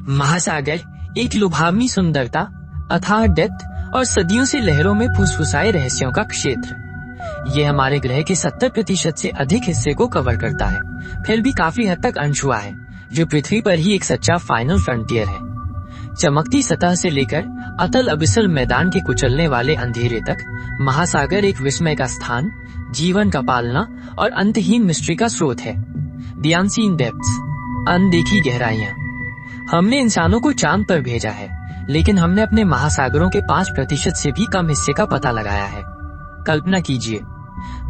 महासागर एक लुभावनी सुंदरता, अथाह डेप्थ और सदियों से लहरों में फुसफुसाए रहस्यों का क्षेत्र। ये हमारे ग्रह के 70% से अधिक हिस्से को कवर करता है, फिर भी काफी हद तक अनछुआ है, जो पृथ्वी पर ही एक सच्चा फाइनल फ्रंटियर है। चमकती सतह से लेकर अतल अबिसल मैदान के कुचलने वाले अंधेरे तक, महासागर एक विस्मय का स्थान, जीवन का पालना और अंतहीन मिस्ट्री का स्रोत है। द अनसीन डेप्थ्स, अनदेखी गहराइयां। हमने इंसानों को चांद पर भेजा है, लेकिन हमने अपने महासागरों के 5% से भी कम हिस्से का पता लगाया है। कल्पना कीजिए,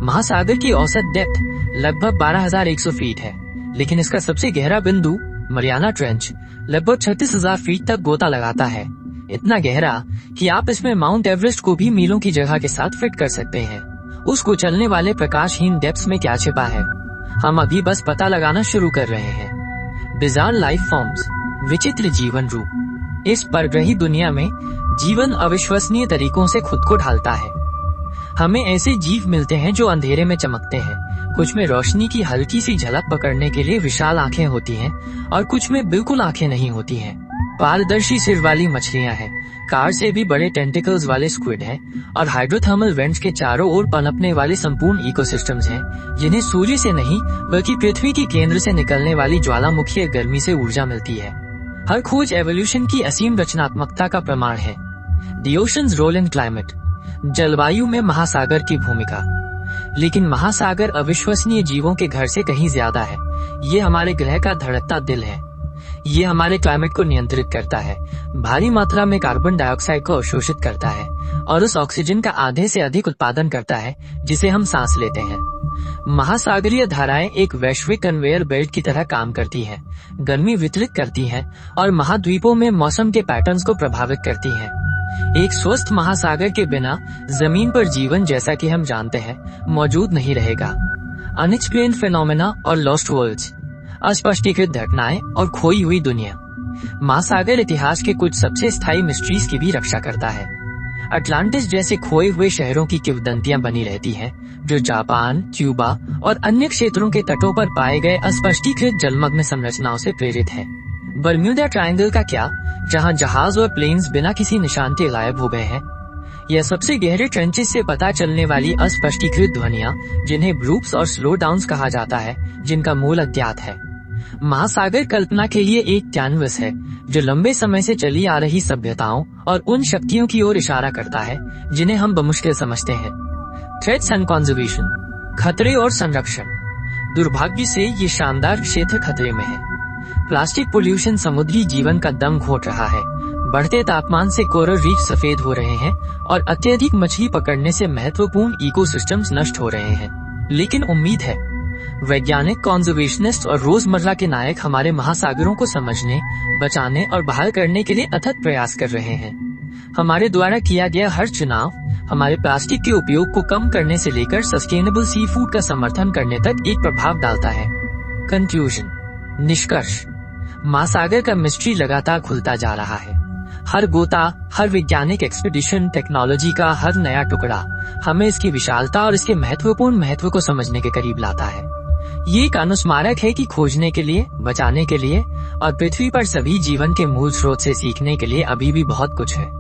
महासागर की औसत डेप्थ लगभग 12,100 फीट है, लेकिन इसका सबसे गहरा बिंदु मरियाना ट्रेंच लगभग 36,000 फीट तक गोता लगाता है। इतना गहरा कि आप इसमें माउंट एवरेस्ट को भी मीलों की जगह के साथ फिट कर सकते हैं। उस कुचलने वाले प्रकाशहीन डेप्थ्स में क्या छिपा है, हम अभी बस पता लगाना शुरू कर रहे हैं। बिजार लाइफ फॉर्म्स, विचित्र जीवन रूप। इस परग्रही दुनिया में जीवन अविश्वसनीय तरीकों से खुद को ढालता है। हमें ऐसे जीव मिलते हैं जो अंधेरे में चमकते हैं, कुछ में रोशनी की हल्की सी झलक पकड़ने के लिए विशाल आंखें होती हैं और कुछ में बिल्कुल आंखें नहीं होती हैं। पारदर्शी सिर वाली मछलियां हैं, कार से भी बड़े टेंटिकल्स वाले स्क्विड हैं और हाइड्रोथर्मल वेंट्स के चारों ओर पनपने वाले संपूर्ण इकोसिस्टम्स हैं, जिन्हें सूर्य से नहीं बल्कि पृथ्वी के केंद्र से निकलने वाली ज्वालामुखीय गर्मी से ऊर्जा मिलती है। हर खोज एवोल्यूशन की असीम रचनात्मकता का प्रमाण है। The oceans role in climate, जलवायु में महासागर की भूमिका। लेकिन महासागर अविश्वसनीय जीवों के घर से कहीं ज्यादा है। ये हमारे ग्रह का धड़कता दिल है। ये हमारे क्लाइमेट को नियंत्रित करता है, भारी मात्रा में कार्बन डाइऑक्साइड को अवशोषित करता है और उस ऑक्सीजन का आधे से अधिक उत्पादन करता है जिसे हम सांस लेते हैं। महासागरीय धाराएं एक वैश्विक कन्वेयर बेल्ट की तरह काम करती हैं, गर्मी वितरित करती हैं और महाद्वीपों में मौसम के पैटर्न्स को प्रभावित करती हैं। एक स्वस्थ महासागर के बिना जमीन पर जीवन जैसा कि हम जानते हैं मौजूद नहीं रहेगा। अनएक्सप्लेन्ड फिनोमेना और लॉस्ट वर्ल्ड्स, अस्पष्टीकृत घटनाएं और खोई हुई दुनिया। महासागर इतिहास के कुछ सबसे स्थायी मिस्ट्रीज की भी रक्षा करता है। अटलांटिस जैसे खोए हुए शहरों की किंवदंतियां बनी रहती हैं, जो जापान, क्यूबा और अन्य क्षेत्रों के तटों पर पाए गए अस्पष्टीकृत जलमग्न संरचनाओं से प्रेरित है। बर्म्यूदा ट्रायंगल का क्या, जहां जहाज और प्लेन्स बिना किसी निशान के गायब हो गए हैं। यह सबसे गहरे ट्रेंचेस से पता चलने वाली अस्पष्टीकृत ध्वनियां, जिन्हें ब्रूप्स और स्लो डाउन्स कहा जाता है, जिनका मूल अज्ञात है। महासागर कल्पना के लिए एक कैनवस है, जो लंबे समय से चली आ रही सभ्यताओं और उन शक्तियों की ओर इशारा करता है जिन्हें हम बमुश्किल समझते हैं। थ्रेट्स एंड कंजर्वेशन, खतरे और संरक्षण। दुर्भाग्य से ये शानदार क्षेत्र खतरे में है। प्लास्टिक पोल्यूशन समुद्री जीवन का दम घोट रहा है। बढ़ते तापमान से कोरल रीफ सफेद हो रहे हैं और अत्यधिक मछली पकड़ने से महत्वपूर्ण इकोसिस्टम्स नष्ट हो रहे हैं। लेकिन उम्मीद है। वैज्ञानिक, कॉन्जर्वेशनिस्ट और रोजमर्रा के नायक हमारे महासागरों को समझने, बचाने और बहाल करने के लिए अथक प्रयास कर रहे हैं। हमारे द्वारा किया गया हर चुनाव हमारे प्लास्टिक के उपयोग को कम करने से लेकर सस्टेनेबल सी फूड का समर्थन करने तक एक प्रभाव डालता है। कंक्लूजन, निष्कर्ष। महासागर का मिस्ट्री लगातार खुलता जा रहा है। हर गोता, हर वैज्ञानिक एक्सपीडिशन, टेक्नोलॉजी का हर नया टुकड़ा हमें इसकी विशालता और इसके महत्वपूर्ण महत्व को समझने के करीब लाता है। ये एक अनुस्मारक है कि खोजने के लिए, बचाने के लिए और पृथ्वी पर सभी जीवन के मूल स्रोत से सीखने के लिए अभी भी बहुत कुछ है।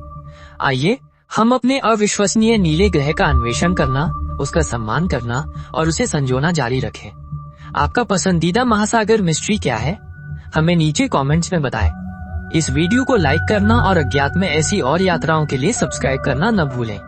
आइए हम अपने अविश्वसनीय नीले ग्रह का अन्वेषण करना, उसका सम्मान करना और उसे संजोना जारी रखें। आपका पसंदीदा महासागर मिस्ट्री क्या है? हमें नीचे कमेंट्स में बताएं। इस वीडियो को लाइक करना और अज्ञात में ऐसी और यात्राओं के लिए सब्सक्राइब करना न भूलें।